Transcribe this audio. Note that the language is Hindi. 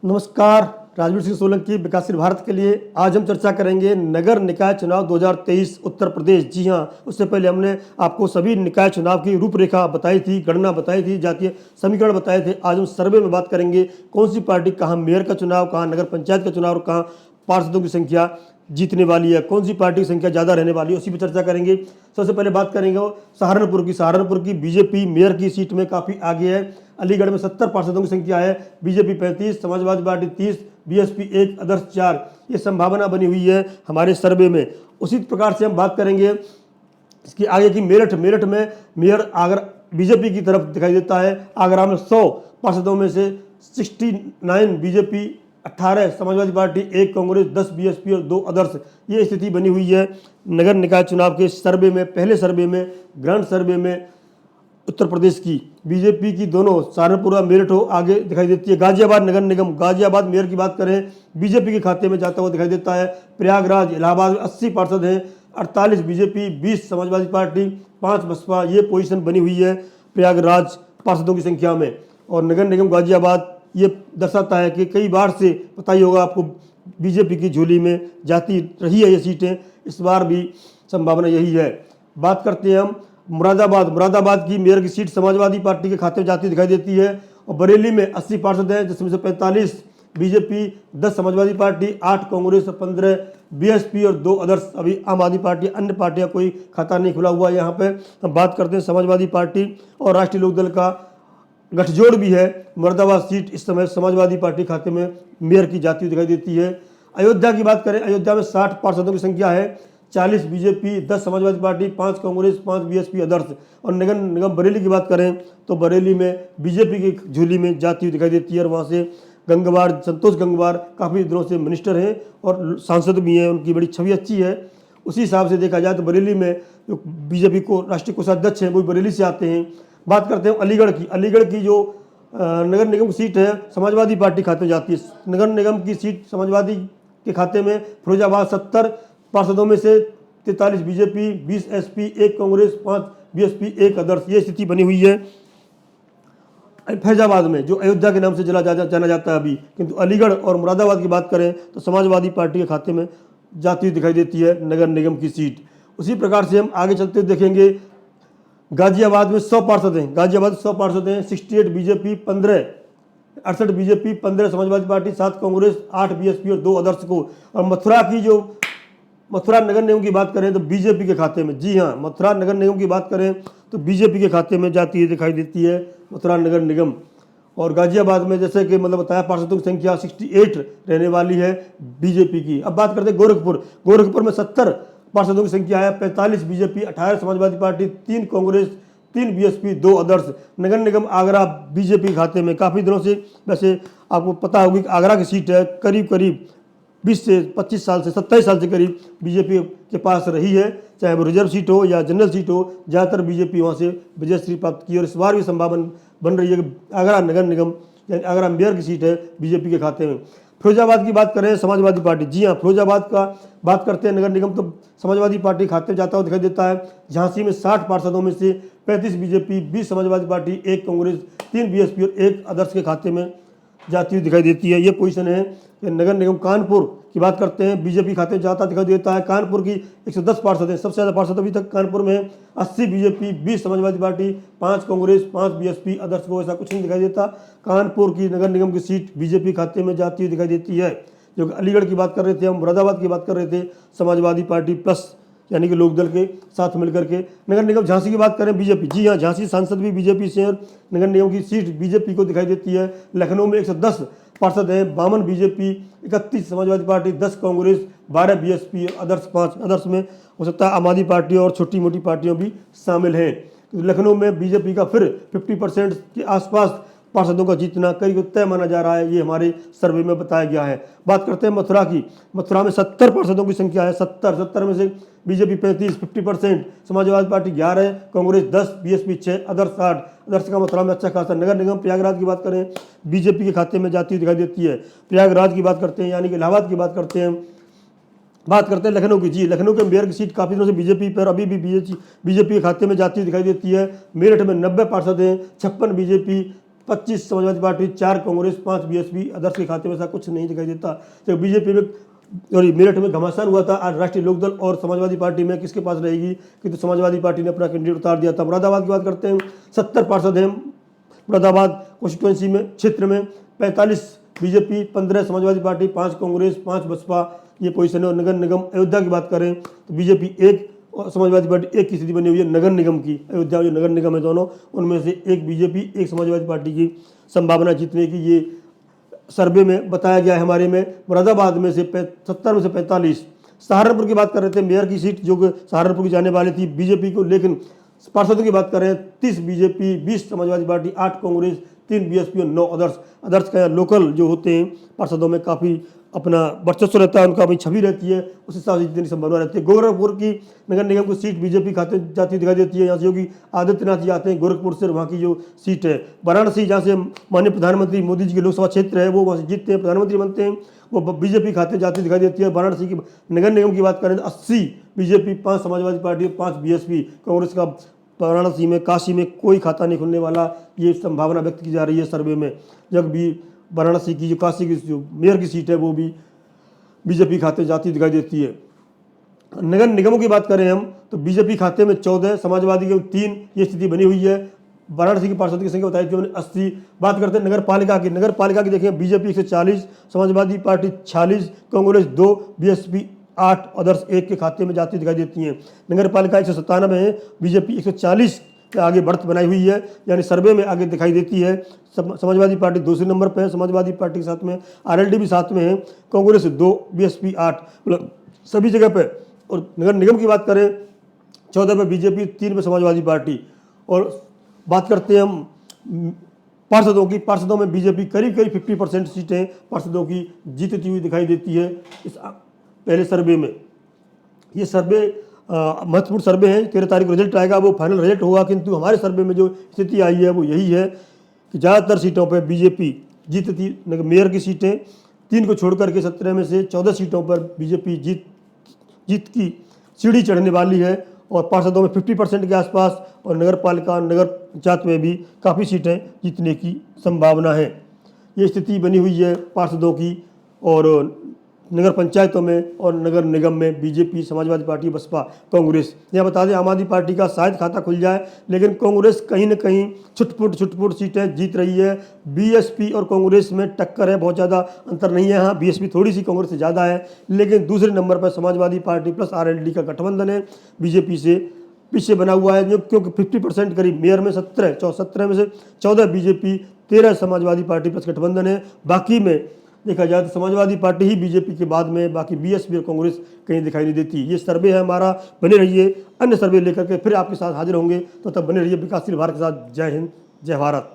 नमस्कार। राजवीर सिंह सोलंकी, विकासशील भारत के लिए आज हम चर्चा करेंगे नगर निकाय चुनाव 2023 उत्तर प्रदेश। जी हां, उससे पहले हमने आपको सभी निकाय चुनाव की रूपरेखा बताई थी, गणना बताई थी, जातीय समीकरण बताए थे। आज हम सर्वे में बात करेंगे कौन सी पार्टी कहाँ मेयर का चुनाव, कहाँ नगर पंचायत का चुनाव और कहाँ पार्षदों की संख्या जीतने वाली है, कौन सी पार्टी की संख्या ज़्यादा रहने वाली है, उसी पर चर्चा करेंगे। सबसे पहले बात करेंगे सहारनपुर की बीजेपी मेयर की सीट में काफ़ी आगे है। अलीगढ़ में 70 पार्षदों की संख्या है, BJP 35, Samajwadi party 30, BSP 1, Adarsh 4। ये संभावना बनी हुई है हमारे सर्वे में। उसी प्रकार से हम बात करेंगे इसकी आगे की मेरठ में मेयर आगरा बीजेपी की तरफ दिखाई देता है। आगरा में 100 पार्षदों में से 69 BJP, 18 Samajwadi party, 1 Congress, 10 BSP और 2 अदर्श। ये स्थिति बनी हुई है नगर निकाय चुनाव के सर्वे में। पहले सर्वे में, ग्रांड सर्वे में उत्तर प्रदेश की बीजेपी की दोनों सहारनपुर और मेरठ आगे दिखाई देती है। गाजियाबाद नगर निगम, गाजियाबाद मेयर की बात करें बीजेपी के खाते में जाता हुआ दिखाई देता है। प्रयागराज इलाहाबाद में 80 पार्षद हैं, 48 बीजेपी, 20 समाजवादी पार्टी, 5 बसपा। ये पोजीशन बनी हुई है प्रयागराज पार्षदों की संख्या में। और नगर निगम गाजियाबाद ये दर्शाता है कि कई बार से पता ही होगा आपको बीजेपी की झोली में जाती रही है ये सीटें, इस बार भी संभावना यही है। बात करते हैं हम मुरादाबाद की मेयर की सीट समाजवादी पार्टी के खाते में जाती दिखाई देती है। और बरेली में 80 पार्षद हैं, जिसमें से 45 बीजेपी, 10 समाजवादी पार्टी, 8 कांग्रेस और 15 बीएसपी और 2 अदर्श। अभी आम आदमी पार्टी, अन्य पार्टियां कोई खाता नहीं खुला हुआ है यहाँ पे। हम बात करते हैं समाजवादी पार्टी और राष्ट्रीय लोकदल का गठजोड़ भी है। मुरादाबाद सीट इस समय समाजवादी पार्टी खाते में मेयर की जाती दिखाई देती है। अयोध्या की बात करें, अयोध्या में 60 पार्षदों की संख्या है, 40 BJP, 10 Samajwadi party, 5 Congress, 5 BSP others. और नगर निगम बरेली की बात करें तो बरेली में बीजेपी की झोली में जाती हुई दिखाई देती है। और वहाँ से संतोष गंगवार काफ़ी दिनों से मिनिस्टर हैं और सांसद भी हैं, उनकी बड़ी छवि अच्छी है। उसी हिसाब से देखा जाए तो बरेली में जो बीजेपी को राष्ट्रीय कोषाध्यक्ष हैं वो बरेली से आते हैं। बात करते हैं अलीगढ़ की जो नगर निगम की सीट है समाजवादी पार्टी खाते में जाती है। नगर निगम की सीट समाजवादी के खाते में फिरोजाबाद 70 पार्षदों में से 43 BJP, 20 SP, 1 Congress, 5 BSP, 1 Adarsh. ये स्थिति बनी हुई है फैजाबाद में, जो अयोध्या के नाम से जाना जाता है अभी। किंतु अलीगढ़ और मुरादाबाद की बात करें तो समाजवादी पार्टी के खाते में जाती हुई दिखाई देती है नगर निगम की सीट। उसी प्रकार से हम आगे चलते हुए देखेंगे गाजियाबाद में 100 पार्षद हैं, 68 BJP, 68 BJP, 15 Samajwadi party, 7 Congress, 8 BSP और 2 अदर्श को। और मथुरा नगर निगम की बात करें तो बीजेपी के खाते में, जी हाँ, मथुरा नगर निगम की बात करें तो बीजेपी के खाते में जाती है दिखाई देती है मथुरा नगर निगम। और गाजियाबाद में जैसे कि बताया पार्षदों की संख्या 68 रहने वाली है बीजेपी की। अब बात करते हैं गोरखपुर में 70 पार्षदों की संख्या है, 45 BJP, 18 Samajwadi party, 3 Congress, 3 BSP, 2 Adarsh. नगर निगम आगरा बीजेपी खाते में काफ़ी दिनों से, वैसे आपको पता होगी कि आगरा की सीट है, करीब 20 से 25 साल से 27 साल से करीब बीजेपी के पास रही है, चाहे वो रिजर्व सीट हो या जनरल सीट हो, ज़्यादातर बीजेपी वहाँ से विजयश्री प्राप्त की। और इस बार भी संभावना बन रही है कि आगरा नगर निगम यानी आगरा मेयर की सीट है बीजेपी के खाते में। फिरोजाबाद की बात करें समाजवादी पार्टी, जी हाँ, फिरोजाबाद का बात करते हैं नगर निगम तो समाजवादी पार्टी खाते में जाता हुआ दिखाई देता है। झांसी में 60 पार्षदों में से 35 BJP, 20 Samajwadi party, 1 Congress, 3 BSP और 1 अदर्श के खाते में जाती हुई दिखाई देती है। ये पोजीशन है। नगर निगम कानपुर की बात करते हैं, बीजेपी खाते में जाता दिखाई देता है। कानपुर की 110 पार्षद हैं, सबसे ज़्यादा पार्षद अभी तक कानपुर में है। 80 BJP, 20 Samajwadi party, 5 Congress, 5 BSP, others को ऐसा कुछ नहीं दिखाई देता। कानपुर की नगर निगम की सीट बीजेपी खाते में जाती हुई दिखाई देती है। जो अलीगढ़ की बात कर रहे थे हम, मुरादाबाद की बात कर रहे थे, समाजवादी पार्टी प्लस यानी कि लोकदल के साथ मिलकर के। नगर निगम झांसी की बात करें बीजेपी, जी हाँ, झांसी सांसद भी बीजेपी से और नगर निगम की सीट बीजेपी को दिखाई देती है। लखनऊ में 110 पार्षद हैं, 52 BJP, 31 Samajwadi party, 10 Congress, 12 BSP, others 5। Others में हो सकता है आम आदमी पार्टी और छोटी मोटी पार्टियों भी शामिल हैं। लखनऊ में बीजेपी का फिर 50% के आसपास पार्षदों का जीतना करीब तय माना जा रहा है, ये हमारे सर्वे में बताया गया है। बात करते हैं मथुरा की। मथुरा में 70 पार्षदों की संख्या है, 70 में से BJP 35, 50%, Samajwadi party 11, Congress 10, BSP 6, Adarsh 8। Adarsh का मथुरा में अच्छा खासा। नगर निगम प्रयागराज की बात करें बीजेपी के खाते में जाती हुई दिखाई देती है। प्रयागराज की बात करते हैं यानी कि इलाहाबाद की बात करते हैं। बात करते हैं लखनऊ की, जी, लखनऊ के मेयर की सीट काफ़ी दिनों से बीजेपी पर अभी भी बीजेपी के खाते में जाती हुई दिखाई देती है। मेरठ में 90 पार्षद हैं, 56 BJP, 25 Samajwadi party, 4 Congress, 5 BSP. Others के खाते में ऐसा कुछ नहीं दिखाई देता। तो बीजेपी में और मेरठ में घमासान हुआ था। आज राष्ट्रीय लोकदल और समाजवादी पार्टी में किसके पास रहेगी, कि तो समाजवादी पार्टी ने अपना कैंडिडेट उतार दिया था। मुरादाबाद की बात करते हैं, 70 पार्षद हैं मुरादाबाद कॉन्स्टिट्यूंसी में, क्षेत्र में 45 बीजेपी, 15 समाजवादी पार्टी, 5 कांग्रेस, 5 बसपा, ये पोजीशन है। और नगर निगम अयोध्या की बात करें तो बीजेपी 1 और समाजवादी पार्टी 1 की स्थिति बनी हुई है नगर निगम की। अयोध्या जो नगर निगम है दोनों, उनमें से 1 बीजेपी 1 समाजवादी पार्टी की संभावना जीतने की, ये सर्वे में बताया गया है हमारे में। मुरादाबाद में से 70 में से 45। सहारनपुर की बात कर रहे थे, मेयर की सीट जो सहारनपुर की जाने वाली थी बीजेपी को, लेकिन पार्षदों की बात करें 30 BJP, 20 Samajwadi party, 8 Congress, 3 BSP और 9 अदर्स। अदर्स का लोकल जो होते हैं पार्षदों में काफ़ी अपना वर्चस्व रहता है, उनका अपनी छवि रहती है, उस हिसाब से जितनी संभावना रहती है। गोरखपुर की नगर निगम की सीट बीजेपी खाते जाती दिखाई देती है। यहाँ से योगी आदित्यनाथ जी आते हैं गोरखपुर से, वहाँ की जो सीट है। वाराणसी जहाँ से माननीय प्रधानमंत्री मोदी जी के लोकसभा क्षेत्र है, वो वहाँ से जीतते हैं, प्रधानमंत्री बनते हैं, वो बीजेपी खाते जाती दिखाई देती है। वाराणसी की नगर निगम की बात करें तो 80 BJP, 5 Samajwadi party, 5 BSP. Congress का वाराणसी में, काशी में कोई खाता नहीं खुलने वाला, ये संभावना व्यक्त की जा रही है सर्वे में। जब भी वाराणसी की जो काशी की जो मेयर की सीट है वो भी बीजेपी खाते जाती दिखाई देती है। नगर निगमों की बात करें हम तो बीजेपी खाते में 14, समाजवादी के 3, ये स्थिति बनी हुई है। वाराणसी की पार्षद की संख्या बताई थी हमने 80। बात करते हैं नगर पालिका की। नगर पालिका की देखें BJP 140, Samajwadi party 46, Congress 2, BSP 8, others 1 के खाते में जाती दिखाई देती हैं। नगर पालिका 197 है, बीजेपी 140 के आगे बढ़त बनाई हुई है, यानी सर्वे में आगे दिखाई देती है। समाजवादी पार्टी दूसरे नंबर पर है, समाजवादी पार्टी के साथ में आरएलडी भी साथ में है, कांग्रेस 2, बीएसपी 8, मतलब सभी जगह पे। और नगर निगम की बात करें 14 पे बीजेपी, 3 पे समाजवादी पार्टी। और बात करते हैं हम पार्षदों की। पार्षदों में बीजेपी करीब 50% सीटें पार्षदों की जीतती हुई दिखाई देती है इस पहले सर्वे में। ये सर्वे महत्वपूर्ण सर्वे है, 13 तारीख को रिजल्ट आएगा, वो फाइनल रिजल्ट होगा। किंतु हमारे सर्वे में जो स्थिति आई है वो यही है कि ज़्यादातर सीटों पर बीजेपी जीतती। मेयर की सीटें 3 को छोड़ करके 17 में से 14 सीटों पर बीजेपी जीत की सीढ़ी चढ़ने वाली है। और पार्षदों में 50% के आसपास, और नगर पालिका, नगर पंचायत में भी काफ़ी सीटें जीतने की संभावना है। ये स्थिति बनी हुई है पार्षदों की। और नगर पंचायतों में और नगर निगम में बीजेपी, समाजवादी पार्टी, बसपा, कांग्रेस। यहाँ बता दें आम आदमी पार्टी का शायद खाता खुल जाए, लेकिन कांग्रेस कहीं न कहीं छुटपुट सीटें जीत रही है। बीएसपी और कांग्रेस में टक्कर है, बहुत ज़्यादा अंतर नहीं है। हाँ, बीएसपी थोड़ी सी कांग्रेस से ज़्यादा है, लेकिन दूसरे नंबर पर समाजवादी पार्टी प्लस आरएलडी का गठबंधन है, बीजेपी से पीछे बना हुआ है। जो क्योंकि 50% करीब मेयर में 17 में से 14 बीजेपी, 13 समाजवादी पार्टी प्लस गठबंधन है। बाकी में देखा जाए तो समाजवादी पार्टी ही बीजेपी के बाद में, बाकी बीएसपी और कांग्रेस कहीं दिखाई नहीं देती। ये सर्वे है हमारा। बने रहिए, अन्य सर्वे लेकर के फिर आपके साथ हाजिर होंगे, तो तब बने रहिए विकासशील भारत के साथ। जय हिंद, जय भारत।